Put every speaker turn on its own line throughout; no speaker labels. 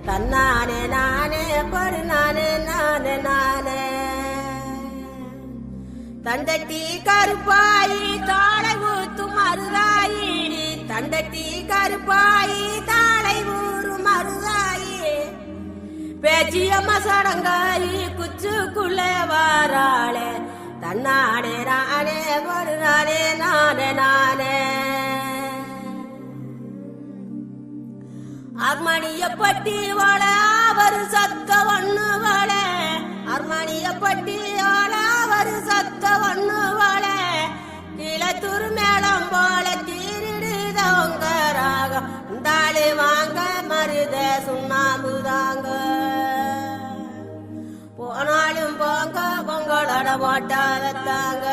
தன்னானே நானே படு நானே நானே நானே தண்டட்டி கருப்பாயி தாளை ஊத்தும் மருதாயி தண்டட்டி கருப்பாயி தாளை ஊறும் மருதாயி பேச்சியம்மா சடங்காயி குச்சுக்குள்ளே வாராளே தன்னானே நானே படு நானே நானே நானே அர்மணிய பட்டி வாழ அவர் சத்த ஒண்ணு வாழ அர்மணிய பட்டி வாழ அவர் சத்த ஒண்ணு வாழ கிளத்தூர் மேளம் போல தீரிடுதவங்க ராகம் தாளு வாங்க மருத சுண்ணாம்பு தாங்க போனாலும் போங்க பொங்கலோட மாட்டாதத்தாங்க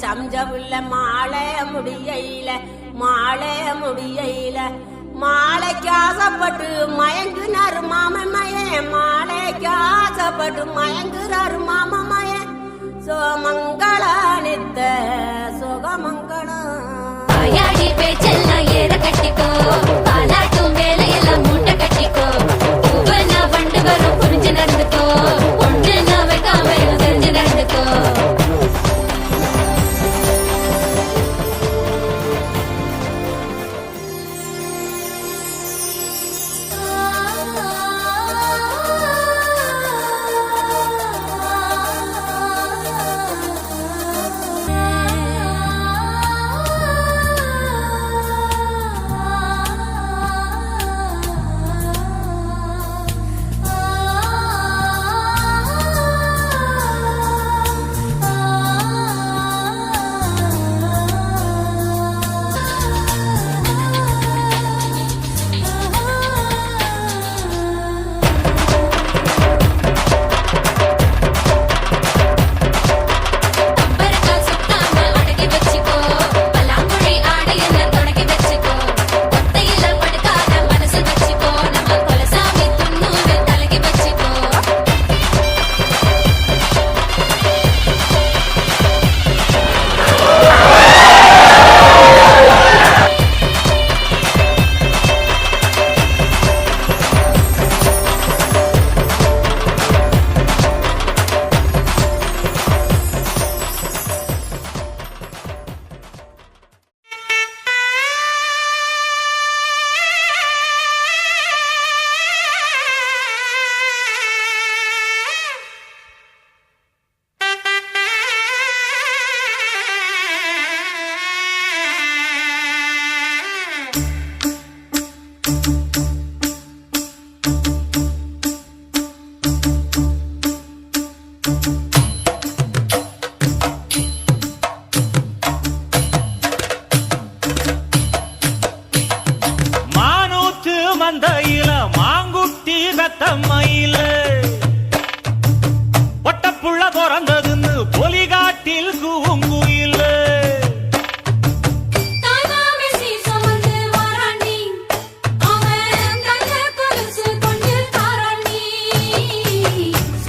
சம்ஜவுள்ள மாளைய முடியல மாலைக்கு ஆசைப்பட்டு மயங்குனாரு மாமன் மாலைக்கு ஆசைப்பட்டு மயங்குறாரு மாமன் சோமங்களா நித்த சுகமங்களம் பேச்செல்லாம் ஏற கட்டிக்கோ பாலாட்டும் வேலையெல்லாம் மூட்டை கட்டிக்கோ பூவனா வண்டு வரும் புரிஞ்சு நடந்துக்கோ ஒன்று நான் வைக்காம தெரிஞ்சு நடந்துக்கோ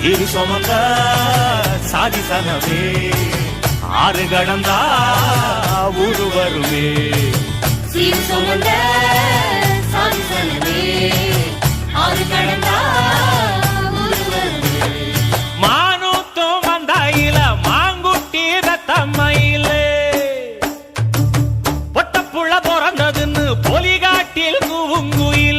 சீரு சுமந்த சாதி சனமே ஆறு கடந்தா ஊரு வருமே
சீரு சுமந்த சாதி சனமே ஆறு கடந்தா ஊரு வருமே
மானூத்தும் வந்தாயில மாங்குட்டி ரத்தம்மையில பொட்டப்புள்ள பிறந்ததுன்னு பொலிகாட்டில் கூவுங்குயில்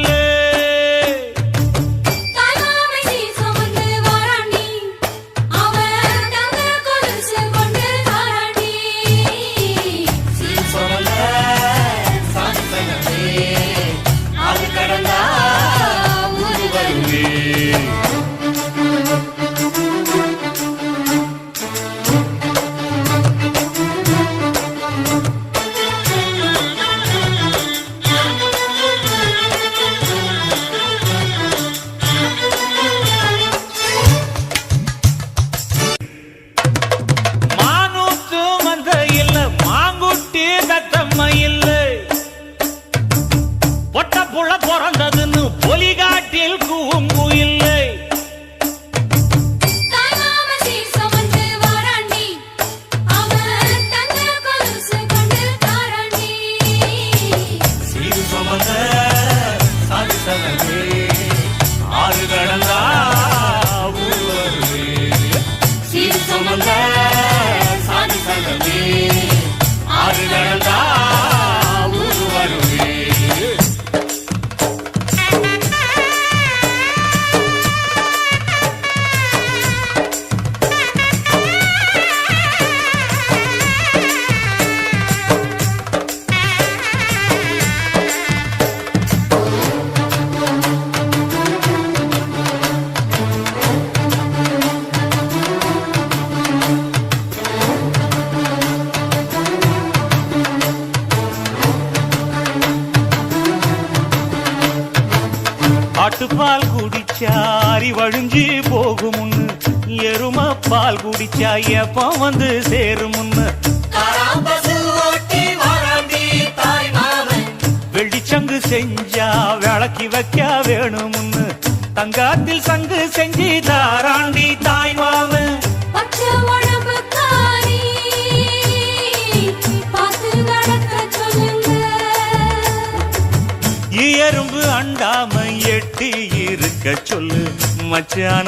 பொட்டப்புள்ள பிறந்ததுன்னு பொலிகாட்டில் கூவுங்குயில் சீரு சுமந்த சாதி சனமே ஆறு கடந்தா ஊரு வருமே சீரு சுமந்த சாதி சனமே ஆறு கடந்தா ஊரு வருமே ஆட்டுப்பால் குடிச்சா அறி வழிஞ்சி போகுமுன்னு எரும பால் குடிச்சா எப்ப வந்து சேருமுன்னு வெள்ளிச்சங்கு செஞ்சா விளக்கி வைக்க வேணுமுன்னு தங்காத்தில் சங்கு செஞ்சு தாராண்டி தாய் மாமன் எறும்பு அண்டாம எட்டி இருக்க சொல்லு மச்சான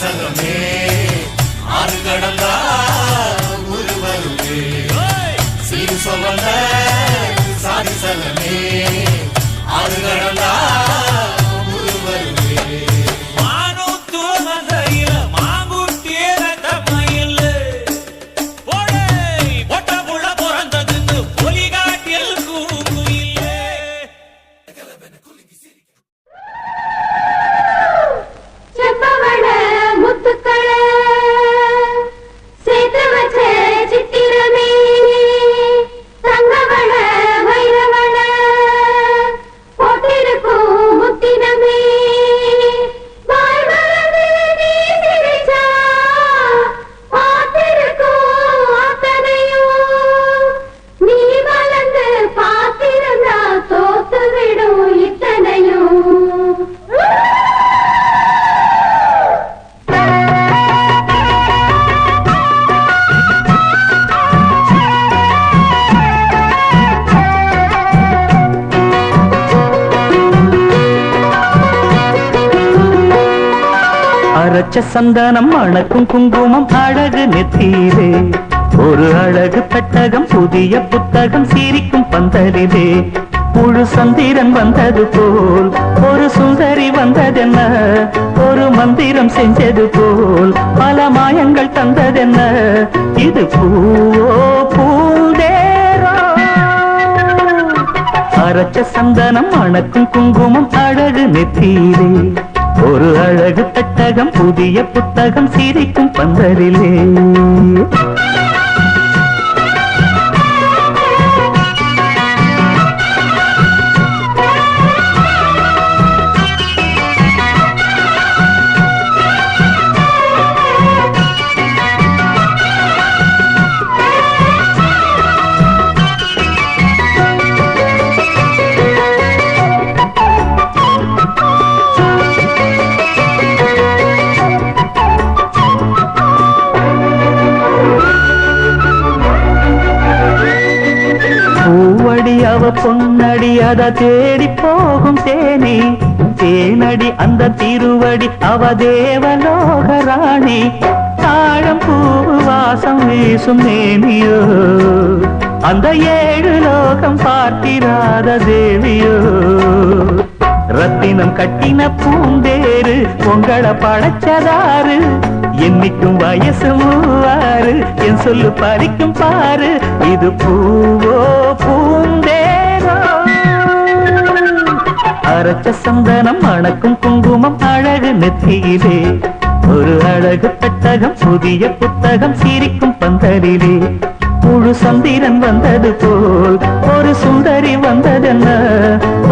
சனமே ஆறு கடந்தா ஊரு வருமே சீரு சுமந்த சாதி சனமே ஆறு கடந்தா ஊரு வருமே மானூத்து மந்தையில மாங்குட்டி ரத்தம்மையில பொட்டப்புள்ள பிறந்ததுன்னு பொலிகாட்டில் கூவுங்குயில் அரைச்ச சந்தனம் அணக்கும் குங்குமம் அழகு நெத்தீரே
ஒரு அழகு பெட்டகம் புதிய புத்தகம் சிரிக்கும் பந்தலிலே முழு சந்திரன் வந்தது போல் ஒரு சுந்தரி வந்ததென்ன ஒரு மந்திரம் செஞ்சது போல் பல மாயங்கள் தந்ததென்ன இது பூவோ பூந்தேரோ அரைச்ச சந்தனம் மணக்கும் குங்குமம் அழகு நெத்தியிலே ஒரு அழகு பெட்டகம் புதிய புத்தகம் சிரிக்கும் பந்தலிலே அவ பொன்னடி அத தேடி போகும் தேனி தேனடி அந்த திருவடி அவ தேவலோக ராணி தாழம் பூ வாசம் வீசும் நேமியோ அந்த ஏழு லோகம் பார்த்திராத தேவியோ ரத்தினம் கட்டின பூந்தேரு உங்களை படைச்சதாரு என்னைக்கும் வயசு மூவாறு என் சொல்லு பறிக்கும் பாரு இது பூவோ பூந்தேரோ அரைச்ச சந்தனம் மணக்கும் குங்குமம் அழகு நெத்தியிலே ஒரு அழகு பெட்டகம் புதிய புத்தகம் சிரிக்கும் பந்தலிலே முழு சந்திரன் வந்தது போல் ஒரு சுந்தரி வந்ததென்ன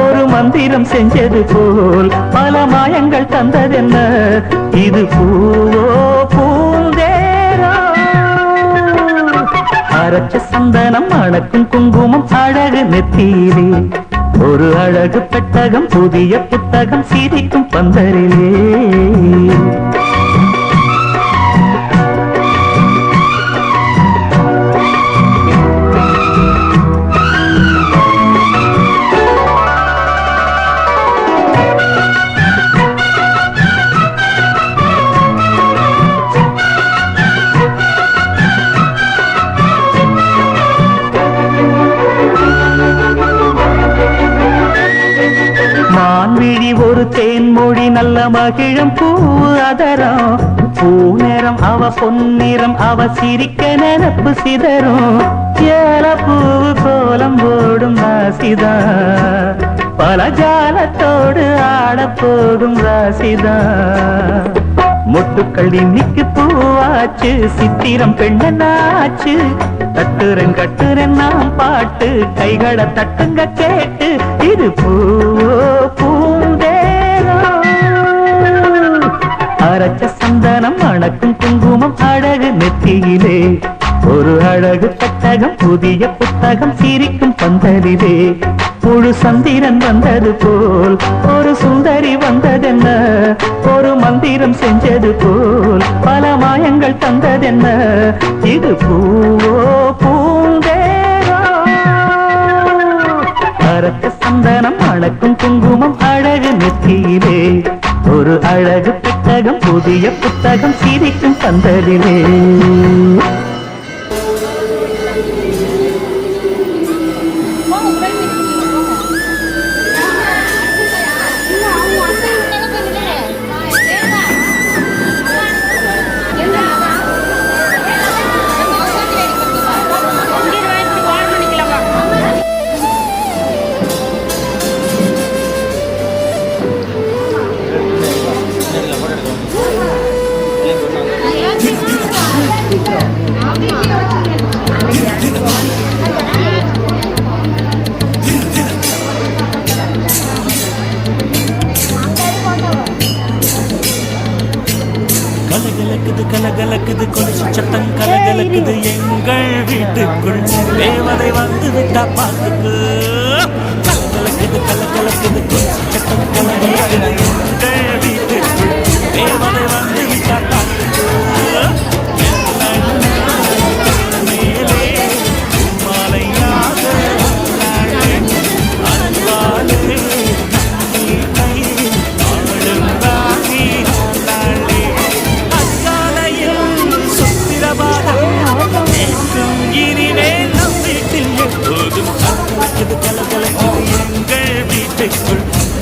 ஒரு மந்திரம் செஞ்சது போல் பல மாயங்கள் தந்ததென்ன இது பூவோ பூந்தேரோ அரைச்ச சந்தனம் மணக்கும் குங்குமம் அழகு நெத்தியிலே ஒரு அழகு பெட்டகம் புதிய புத்தகம் சிரிக்கும் பந்தரிலே மான்விழி ஒரு தேன்மொழி நல்ல மகிழம் பூ அதரம் பூநேரம் அவ பொன்னிறம் அவ சிரிக்க நினப்பு சிதறும் ஏல பூ கோலம் போடும் ராசிதா பல ஜாலத்தோடு ஆட போகும் ராசிதா மொட்டுக்கள் இன்னைக்கு பூவாச்சு சித்திரம் பெண்ணாச்சு தட்டுரன் கட்டுரன் நாம் பாட்டு கைகளை தட்டுங்க கேட்டு இது பூவோ பூந்தேரோ அரைச்ச சந்தனம் மணக்கும் குங்குமம் அழகு நெத்தியிலே ஒரு அழகு பெட்டகம் புதிய புத்தகம் சிரிக்கும் பந்தலிலே முழு சந்திரன் வந்தது போல் ஒரு சுந்தரி வந்ததென்ன ஒரு மந்திரம் செஞ்சது போல் பல மாயங்கள் தந்ததென்ன இது பூவோ பூந்தேரோ அரைச்ச சந்தனம் மணக்கும் குங்குமம் அழகு நெத்தியிலே ஒரு அழகு புத்தகம் புதிய புத்தகம் சிரிக்கும் பந்தலிலே
கலகலக்குது கொலுசு சத்தம் கலகலக்குது எங்கள் வீட்டுக்குள் தேவதை வந்து விட்டா பாத்துக்கு கலகலக்குது கலகலக்குது கொலுசு சத்தம் கலகலக்குது எங்கள் வீட்டுக்குள் தேவதை வந்து விட்டா பாத்துக்கு மேலே மாலையாக அன்பாலே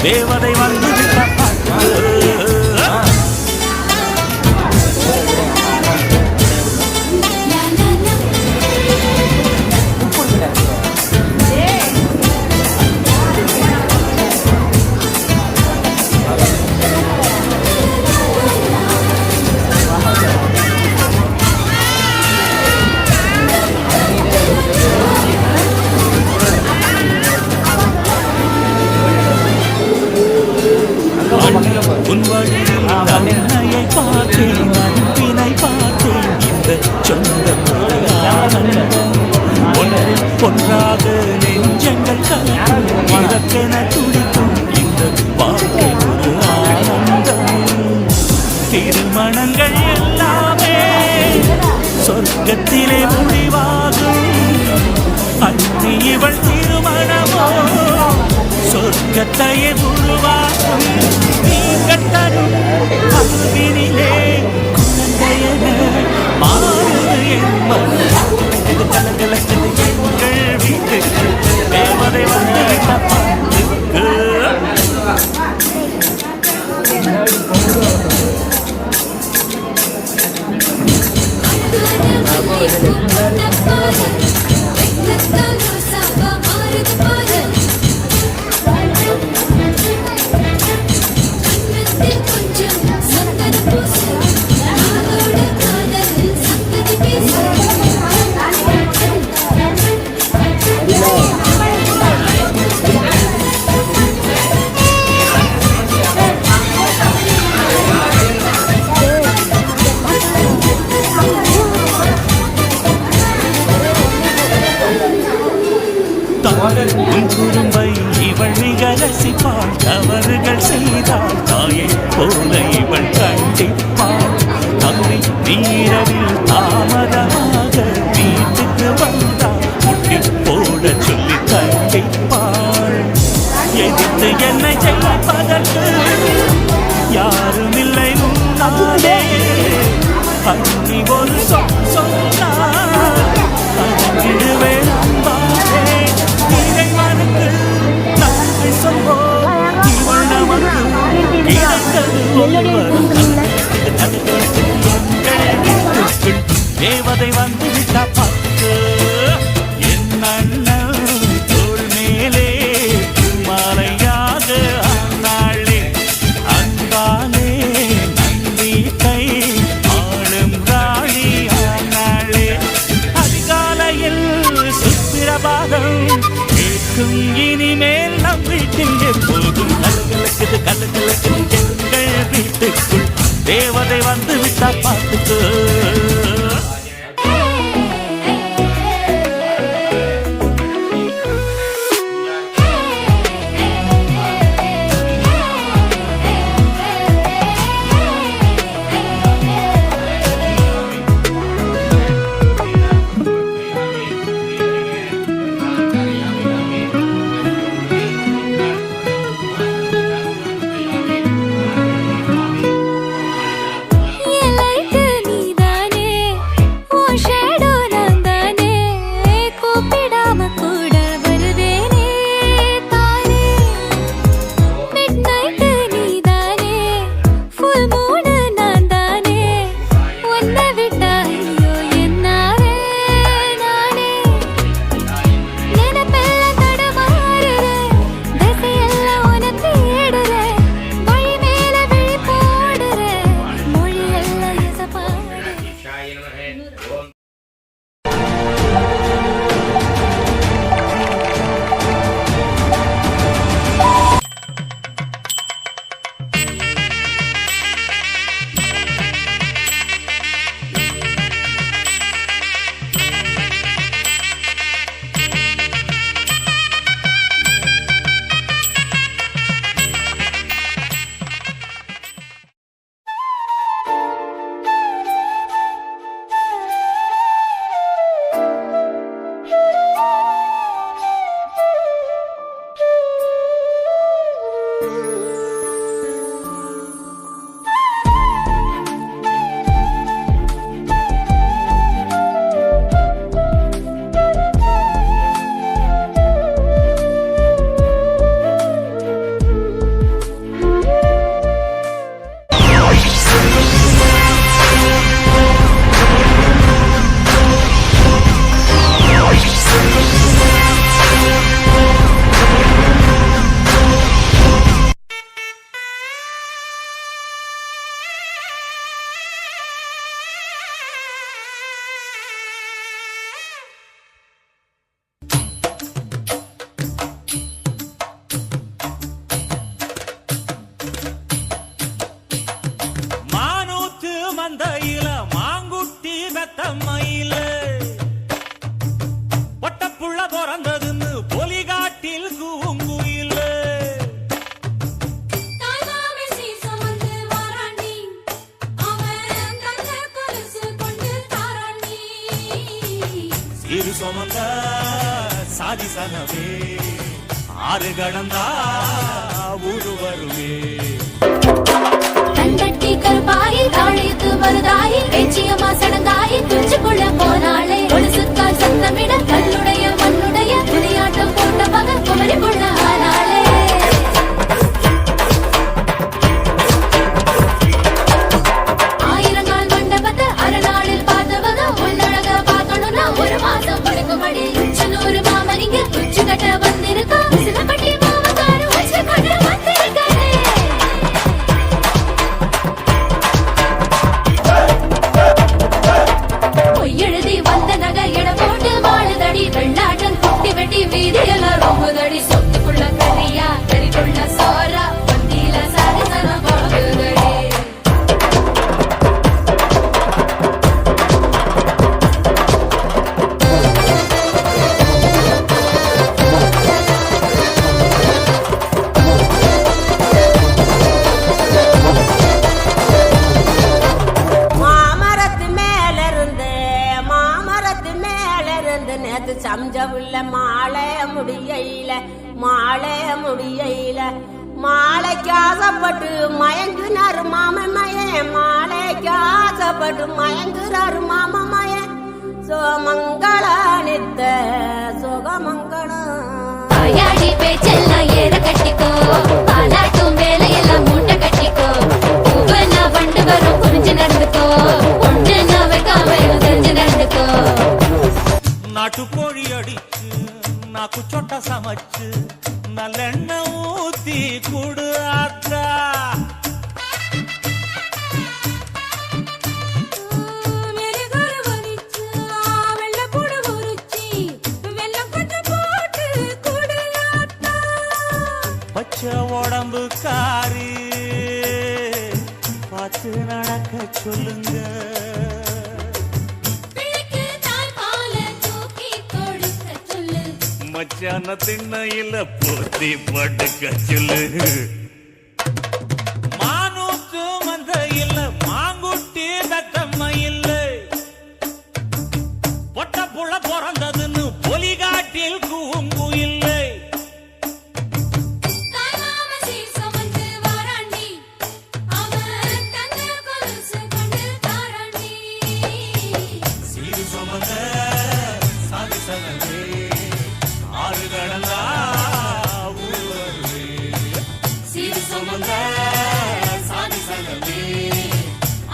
தேவதை வந்து விட்டா பார்த்துக்கு உன் வழியில் அன்னையை பார்த்தேன் அன்பினை பார்த்தேன் இந்த சொந்தம் ஒன்றாக நெஞ்சங்கள் கலக்கும் இதற்கென துடிக்கும் இந்த வாழ்க்கை ஒரு ஆனந்தம் திருமணங்கள் எல்லாமே சொர்க்கத்திலே முடிவாகும் அன்னி இவள் திருமணமோ சொர்க்கத்தையே உருவாக்கும் நீங்கள் தரும் அன்பினிலே குழந்தையன மாறுது என் மனம் இது கலகலக்குது எங்கள் வீட்டுக்கு தேவதை வந்து விட்ட பாட்டுக்கு உன் குறும்பை இவள் மிக ரசிப்பாள் தவறுகள் செய்தாள் தாயை போல இவள் கண்டிப்பாள் தம்பி நீரவில் தாமதமாக வீட்டுக்கு வந்தாள் முட்டி போட சொல்லி கண்டிப்பாள் எதிர்த்து என்னை ஜெயிப்பதற்கு யாரும் இல்லை முன்னாலே அன்னி ஒரு சொன்னாள் அடங்கிடுவேன் அம்பாலே இறைவனுக்கு நன்றி சொல்வோம் இவள் நமக்கு கிடைத்தது ஒருவரும் தேவதை வந்து விட்டா பார்த்து என் அண்ணன் தோள் மேலே மாலையாக ஆனாளே அன்பாலே நம்பிக்கை ஆளும் ராணி ஆனாளே அதிகாலையில் சுப்பிரபாதம் கேட்கும் இனிமேல் நம் வீட்டில் எப்போதும் கலகலக்குது கலகலக்குது எங்கள் வீட்டுக்குள் தேவதை வந்து விட்டா பார்த்துக்கு
என் லைஃப் நீதானே
புள்ள பிறந்ததுன்னு பொலிகாட்டில் கூங்குயில
தாய்மாமே சீசமந்து வாராண்டி அவன் தங்க கொலுசு கொண்டு தாராண்டி
சீரு சுமந்த சாதி சனவே ஆறு கடந்தா ஊரு வருவே
கண்டட்டி கருப்பாயி தாழையத்து மருதாயி பேச்சியம்மா சடங்காயி துச்சுக்குள்ள போனாளே ஒழுசுக்கால் சத்தமிட கல்லுடைய மண்ணுடைய விளையாட்டம் போட்ட மகன் குமரி புள்ள ஆனாளே ஆயிரங்கால் மண்டபத்தை அரைநாளில் பார்த்தவங்க உள்ளழக பார்க்கணும்னா ஒரு மாசம் முடிக்கும்படி உச்சனூர் மாமனிங்க உச்சு கட்ட வந்திருக்கா சிலப்பட்டி மாமக்காரு உச்சு கட்ட வந்திருக்காரு பொய்யெழுதி வந்த நகை எட போட்டு வாழுதடி வெள்ளாட்டம் குட்டி வெட்டி வீதியெல்லாம் ரொம்புதடி சொத்துக்குள்ள கரியா கறிக்குள்ள சோறா பந்தியில சாதிசனம் போகுதடி
மாமரத்து மேல இருந்து நேத்து சம்ஜவுள்ள மாலை முடியையில மாலைக்கு ஆசைப்பட்டு மயங்குனாரு மாமன் மாலைக்கு ஆசைப்பட்டு மயங்குறாரு மாமன் சோமங்கள நித்த சுகமங்களம்
ஆயாடி பேச்செல்லாம் ஏற கட்டிக்கோ பாலாட்டும் வேலையெல்லாம் மூட்டை கட்டிக்கோ பூவனா வண்டு வரும் புரிஞ்சு நடந்துக்கோ ஒண்ணு நான் வைக்காம தெரிஞ்சு நடந்துக்கோ
நாட்டுக்கோழி அடிச்சு நாக்கு சொட்ட சமைச்சு நல்லெண்ணெய் ஊத்தி குடு ஆத்தா பச்சை உடம்பு காரி பார்த்து நடக்க சொல்லுங்க மச்சான திண்ணையில போத்தி படுக்க சொல்லு மானூத்து மந்த இல்ல மாங்குட்டி தத்தம்ம இல்ல பொட்ட புள்ள பிறந்ததுன்னு பொலிகாட்டில் கூங்கு இல்லை சீரு சுமந்த சாதி சனவே ஆறு கடந்தா ஊர் வருவே சீரு சுமந்த சாதி சனவே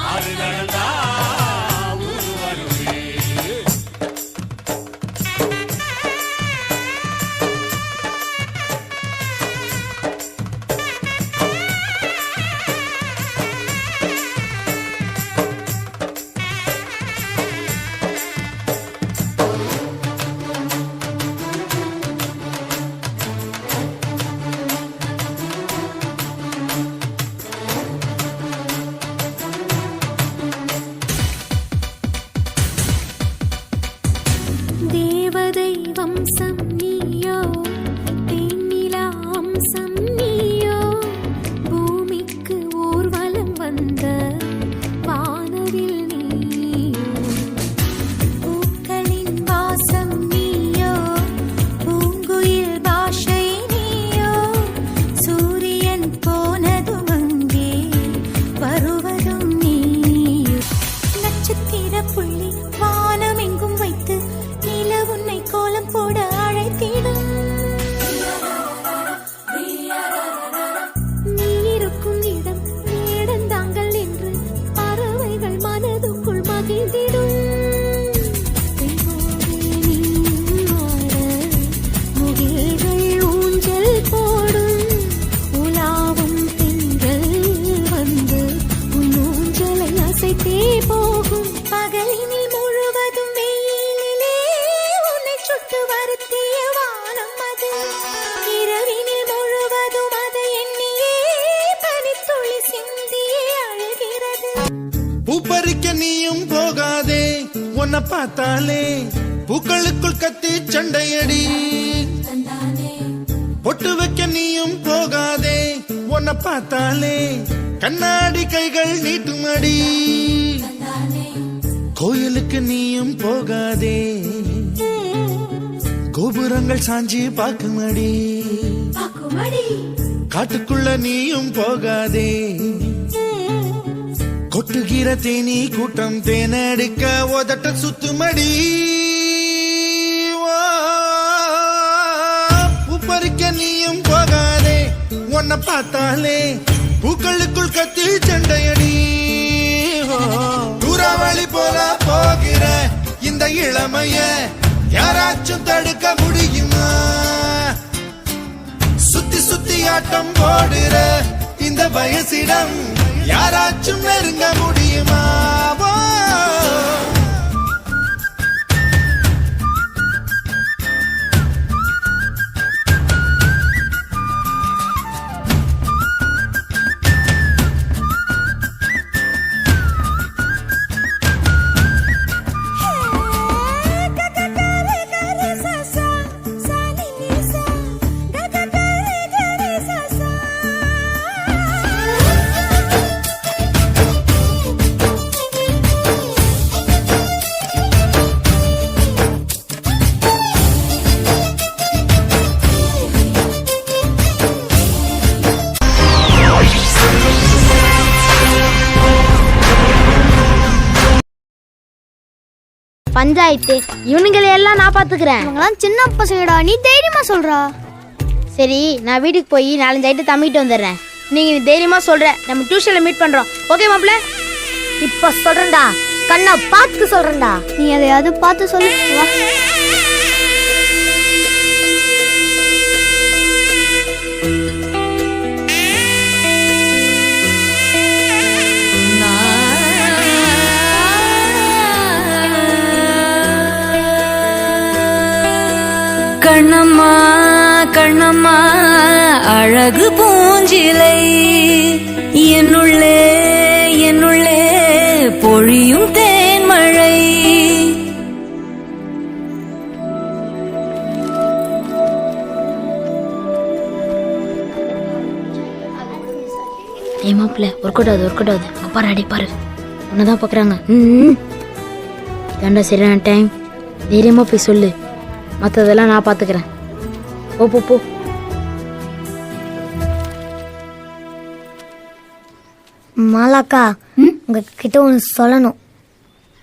ஆறு கடந்தா ஊர் வருவே
தேவதை வம்சம் நீயோ தென்னிலா அம்சம் நீயோ பூமிக்கு ஊர்வலம் வந்த வானவில் நீயோ பூக்களின் வாசம் நீயோ பூங்குயில் பாஷை நீயோ சூரியன் போனதும் அங்கே வருவதும் நீயோ நட்சத்திர புள்ளி வானம் எங்கும் வைத்து நில உன்னை கோலம் போட அழைத்திடும் நீ இருக்கும் இடம் வேடந்தாங்கள் என்று பறவைகள் மனதுக்குள் மகிழ்ந்திடும் முகில்கள் ஊஞ்சல் போடும் உலாவும் திங்கள் வந்து உன் ஊஞ்சலை அசைத்தே போகும் பகலினில் முழுவதும் வெயிலிலே உன்னை சுட்டு வருத்திய வானம் அது இரவினில் முழுவதும் அதை எண்ணியே பனித்துளி சிந்தியே அழுகிறது
பூப்பறிக்க நீயும் போகாதே உன்னை பார்த்தாலே பூக்களுக்குள் கத்தி சண்டையடி பொட்டு வைக்க நீயும் போகாதே உன்னை பார்த்தாலே கண்ணாடி கைகள் நீட்டுமடி கோயிலுக்கு நீயும் போகாதே கோபுரங்கள் சாஞ்சி பாக்குமடி காட்டுக்குள்ள நீயும் போகாதே கொட்டுகிற தேனி கூட்டம் தேனடிக்க உதட்ட சுத்துமடி பூப்பறிக்க நீயும் போகாதே உன்னை பார்த்தாலே பூக்களுக்குள் கத்தி சண்டையடி தூராவளி போல போகிற இந்த இளமைய யாராச்சும் தடுக்க முடியுமா சுத்தி சுத்தி ஆட்டம் போடுற இந்த வயசிடம் யாராச்சும் நெருங்க முடியுமா
பஞ்சாயத்து இவனுங்களை எல்லாம் நான் பாத்துக்கிறேன். இவங்கெல்லாம் சின்ன பசங்கடா, நீ தைரியமா சொல்றா. சரி, நான் வீட்டுக்கு போய் 4-5 ஐட்டம் தம்பிட்டு வந்துடுறேன். நீங்க தைரியமா சொல்ற, நம்ம டியூஷன்ல மீட் பண்றோம். ஓகே மாப்ள? இப்ப சொல்றேன்டா, கண்ணா பார்த்து சொல்றேன்டா. நீ எதையாவது பார்த்து சொல்லு. வா.
கண்ணம்மா கண்ணம்மா அழகு பூஞ்சிலை என்னுள்ளே என்னுள்ளே பொழியும் தேன்மழை.
மாப்பிள்ள ஒர்க் அவுட் ஆகுது. பாரு, அடி பாரு, உன்னதான் பாக்குறாங்க. ஏண்டா சரியான டைம், தைரியமா போய் சொல்லு. மற்றதெல்லாம் நான் பார்த்துக்கிறேன். போ போ போ. மாலாக்கா, உங்ககிட்ட ஒன்று சொல்லணும்.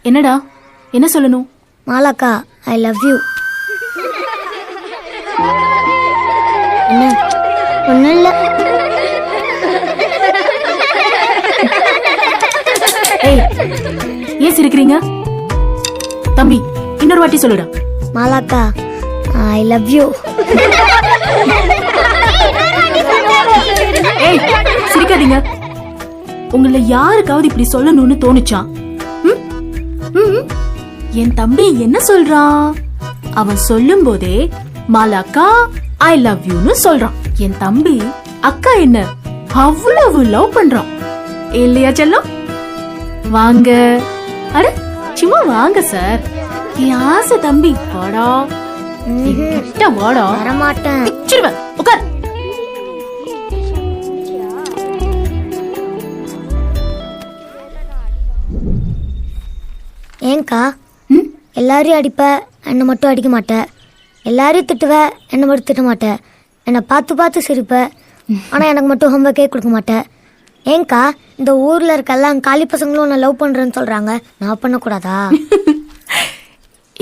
என்னடா? என்ன சொல்லணும்?
மாலாக்கா, ஐ லவ் யூ. என்ன? ஒன்றும் இல்லை.
ஏன் சிரிக்கிறீங்க? தம்பி, இன்னொரு வாட்டி சொல்லுடா.
மாலாக்கா, ஐ லவ் யூ.
ஏய், சிரிக்காதீங்க. உங்களை யாருக்காவது இப்படி சொல்லணும்னு தோணுச்சா? என் தம்பி என்ன சொல்றான்? அவன் சொல்லும் போதே மாலாக்கா ஐ லவ் யூன்னு சொல்றான். என் தம்பி அக்கா என்ன அவ்வளவு லவ் பண்றான் இல்லையா செல்லம்? வாங்க. அட சும்மா வாங்க சார். என் ஆசை தம்பி, வாடா. கிட்ட வாடா.
வரமாட்டேன்.
பிச்சிருவேன். உட்கார்.
ஏங்கா எல்லாரையும் அடிப்ப, என்னை மட்டும் அடிக்க மாட்டேன். எல்லாரையும் திட்டுவ, என்னை மட்டும் திட்ட மாட்டேன். என்னை பார்த்து பார்த்து சிரிப்ப, ஆனால் எனக்கு மட்டும் ஹோம்ஒர்க்கே கொடுக்க மாட்டேன். ஏங்கா இந்த ஊரில் இருக்க எல்லாம் காலி பசங்களும் உன்னை லவ் பண்ணுறேன்னு சொல்கிறாங்க, நான் பண்ணக்கூடாதா?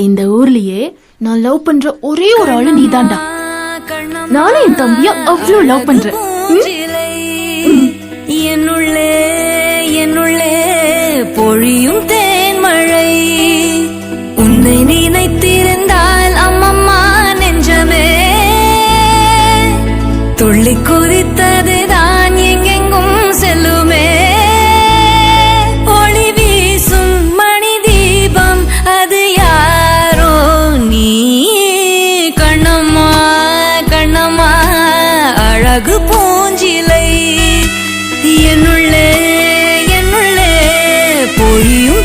இந்த ஊர்லயே நான் லவ் பண்ற ஒரே ஒரு ஆளு நீதான்டா. நானும் என் தம்பிய அவ்வளவு லவ் பண்றேன்.
என்னுள்ளே என்னுள்ளே பொழியும் தேன்மழை. உன்னை நினைத்திருந்தால் அம்மம்மா நெஞ்சமே துள்ளி குதித்ததுதான் எங்கெங்கும் செல்லுமே. ஒளி வீசும் மணி தீபம் அது யாரோ நீ. கண்ணம்மா கண்ணம்மா அழகு பூஞ்சிலை என்னுள்ளே என்னுள்ளே பொழியும்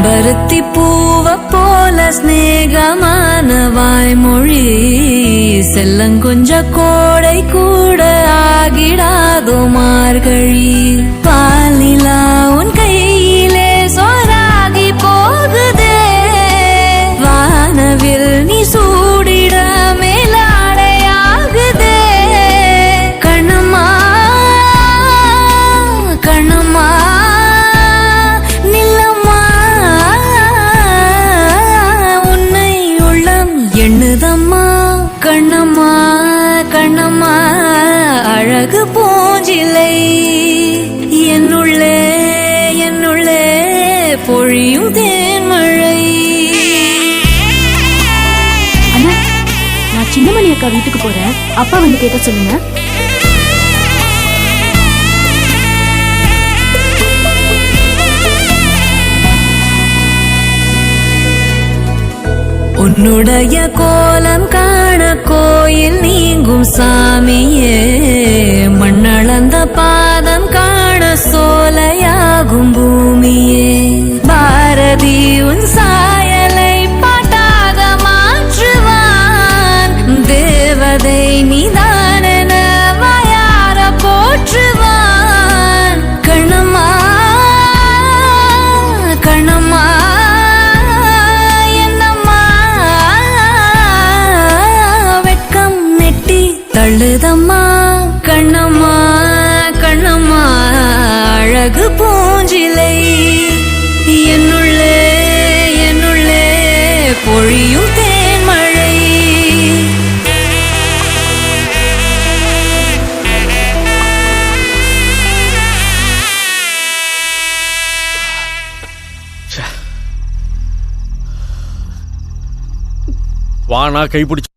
செம்பருத்தி பூவ போல ஸ்நேகமான வாய்மொழி செல்லங்கொஞ்ச கோடை கூட ஆகிடாதோ மார்கழி பாலிலா உன் கையிலே சோராகி போகுதே வானவில் நீ சூடிட மேலாடையாகுதே கண்ணம்மா கண்ணம்மா எண்ணுதம்மா கண்ணம்மா கண்ணம்மா அழகு பூஞ்சிலை என்னுள்ளே என்னுள்ளே பொழியும் தேன்மழை.
அண்ணா, நான் சின்னமணி அக்கா வீட்டுக்கு போறேன். அப்பா வந்து கேட்க சொல்லுங்க.
உன்னுடைய கோலம் காண கோயில் நீங்கும் சாமியே மண்ணளந்த பாதம் காண சோலையாகும் பூமியே பாரதி உன் சாயலை பாட்டாக மாற்றுவான் தேவதை நீதானென வாயார போற்றுவான் கண்ணம்மா கண்ணம்மா தள்ளுதம்மா கண்ணம்மா கண்ணம்மா அழகு பூஞ்சிலை என்னுள்ளே என்னுள்ளே பொழியும் தேன்மழை.
வானா கைப்பிடிச்சு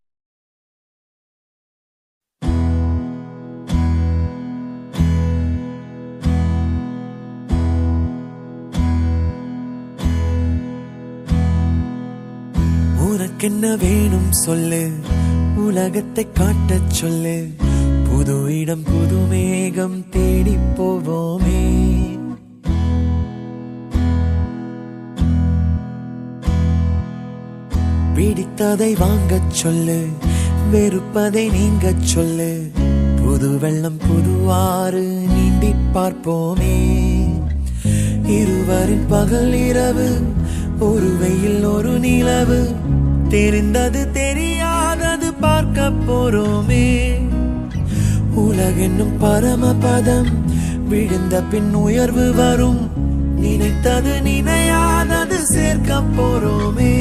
என்ன வேணும் சொல்லு உலகத்தை காட்டச் சொல்லு புது இடம் புது மேகம் தேடி போவோமே பிடித்ததை வாங்கச் சொல்லு வெறுப்பதை நீங்கச் சொல்லு புது வெள்ளம் புது ஆறு நீந்தி பார்ப்போமே இருவரின் பகல் இரவு ஒரு வெயில் ஒரு நிலவு தெரிந்தது தெரியாதது பார்க்க போறோமே உலகென்னும் பரமபதம் விழுந்த பின் உயர்வு வரும் நினைத்தது நினையாதது சேர்க்க போறோமே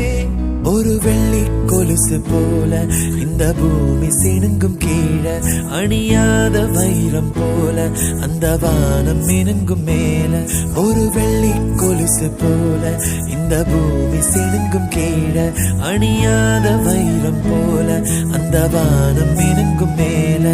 ஒரு வெள்ளி கொலுசு போல இந்த பூமி சினுங்கும் கீழே அணியாத வைரம் போல அந்த வானம் மினுங்கும் மேல ஒரு வெள்ளி கொலுசு போல இந்த பூமி சினுங்கும் கீழே அணியாத வைரம் போல அந்த வானம் மினுங்கும் மேல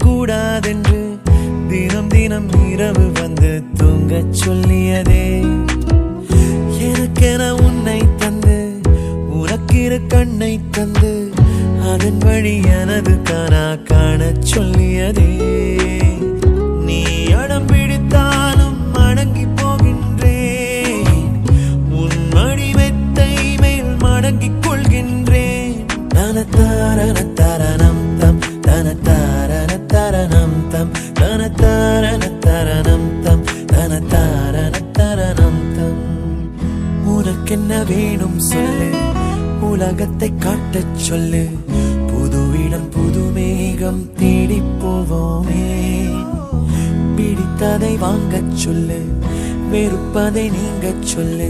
கூடாதென்று தினம் தினம் இரவு வந்து தூங்கச் சொல்லியதே எனக்கென உன்னை தந்து உனக்கிரு கண்ணை தந்து அதன் வழி எனது காணா காணச் சொல்லியதே நீ அடம் பிடித்தாலும் அடங்கி போகின்றேன் உன் மடி மெத்தை மேல் மடங்கிக் கொள்கின்றேன் தனத்தாரண தரணம் தம் தனத்தாரண தரணம் தம் தனத்தாரண தரணம் தம் தனத்தாரண தரணம் தம் உனக்கென்ன வேணும் சொல்லு உலகத்தை காட்டச் சொல்லு புது இடம் புது மேகம் தேடி போவோமே பிடித்ததை வாங்கச் சொல்லு வெறுப்பதை நீங்கச் சொல்லு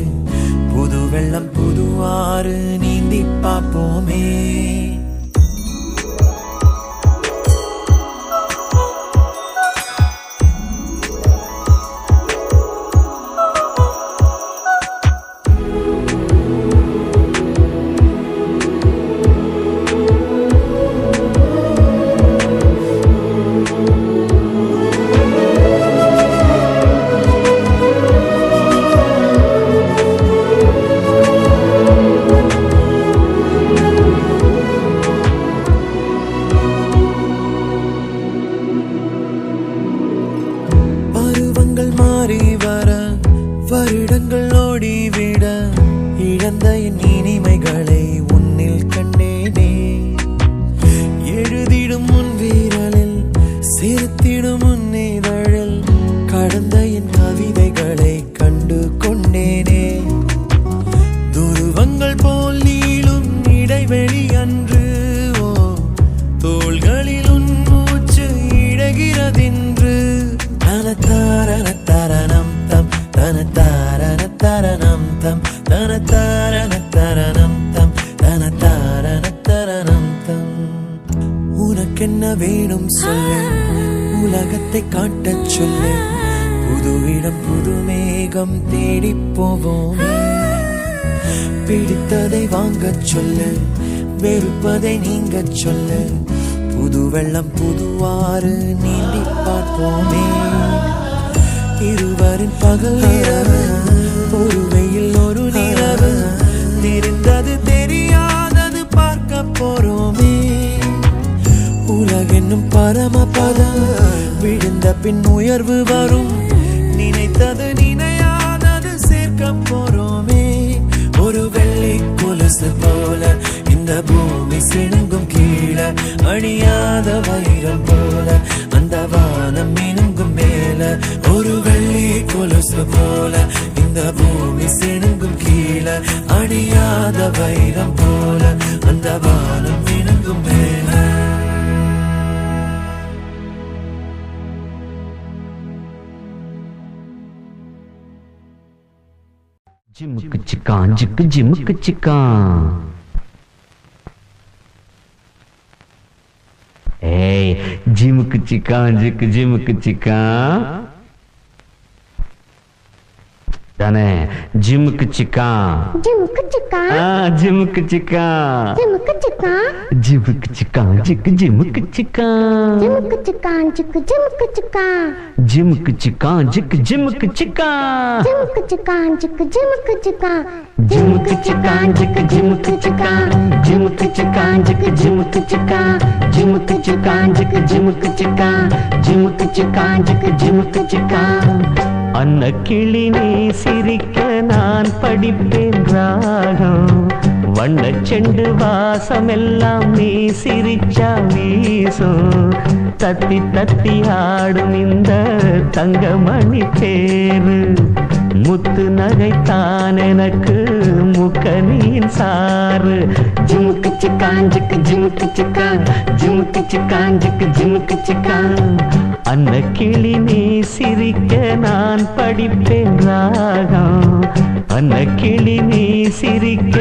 புது வெள்ளம் புது ஆறு நீந்தி பார்ப்போமே உன்னிதழில் கடந்த என் கவிதைகளை கண்டு கொண்டேனே. துருவங்கள் போல் நீளும் இடைவெளி அன்று தோள்களில் உன் மூச்சு இழகிறதென்று. தனத்தாரண தரணம் தம் தனத்தாரண தரணம் தம் தனத்தாரண தரணம் தம் தனத்தாரண தரணம் தம். உனக்கென்ன வேணும் சொல்லு, உலகத்தை காட்டச் சொல்லு. புது இடம் புது மேகம் தேடி போவோமே. பிடித்ததை வாங்கச் சொல்லு, வெறுப்பதை நீங்கச் சொல்லு. புது வெள்ளம் புதுவாறு நீந்தி பார்ப்போமே. இருவரின் பகல் இரவு, ஒரு வெயில் ஒரு நிலவு. தெரிந்தது தெரியாதது பார்க்க போறோமே. உலகென்னும் பரமபதம், விழுந்த பின் உயர்வு வரும். நினைத்தது நினையாதது சேர்க்க போறோமே. ஒரு வெள்ளி கொலுசு போல இந்த பூமி சிணுங்கும் கீழே. அணியாத வைரம் போல அந்த வானம் மினுங்கும் மேல. ஒரு வெள்ளி கொலுசு போல இந்த பூமி சிணுங்கும் கீழே. அணியாத வைரம் போல அந்த வானம் மினுங்கும் மேல.
ஜிமுக்கு சிக்கான் ஜிக்கு ஜிமுக்கு சிக்கான். ஏய் ஜிமுக்கு சிக்கான் ஜிக்கு ஜிமுக்கு சிக்கான் தானே. ஜிமுக்கு சிக்கான்
ஜிமுக்கு சிக்கா
ஜிமுக்கு சிக்கான்
ஜிமுக்கு சிக்கா
ஜிமுக்கு சிக்கான் ஜிக்கு ஜிமுக்கு சிக்கான்
ஜிமுக்கு சிக்கான் ஜிக்கு ஜிமுக்கு சிக்கா
ஜிமுக்கு சிக்கான் ஜிக்கு ஜிமுக்கு சிக்கான்
ஜிமுக்கு சிக்கான் ஜிக்கு ஜிமுக்கு சிக்கா
ஜிமுக்கு சிக்கான் ஜிக்கு ஜிமுக்கு சிக்கான் ஜிமுக்கு சிக்கான் ஜிக்கு ஜிமுக்கு சிக்கான் ஜிமுக்கு சிக்கான் ஜிக்கு ஜிமுக்கு சிக்கான் ஜிமுக்கு சிக்கான் ஜிக்கு ஜிமுக்கு சிக்கான். அன்ன கிளி நீ சிரிக்க நான் படிப்பேன் ராகம். வண்ண செண்டு வாசமெல்லாம் நீ சிரிச்சா வீசும். தத்தி தத்தி ஆடும் இந்த தங்கமணி தேரு. முத்து நகைத்தான் எனக்கு முக்கனியின் சாறு. ஜிமுக்கு சிக்கான் ஜிக்கு ஜிமுக்கு சிக்கான் ஜிமுக்கு சிக்கான் ஜிக்கு ஜிமுக்கு சிக்கான். அன்ன கிளி நீ சிரிக்க நான் படிப்பேன் ராகம். அன்ன கிளி நீ சிரிக்க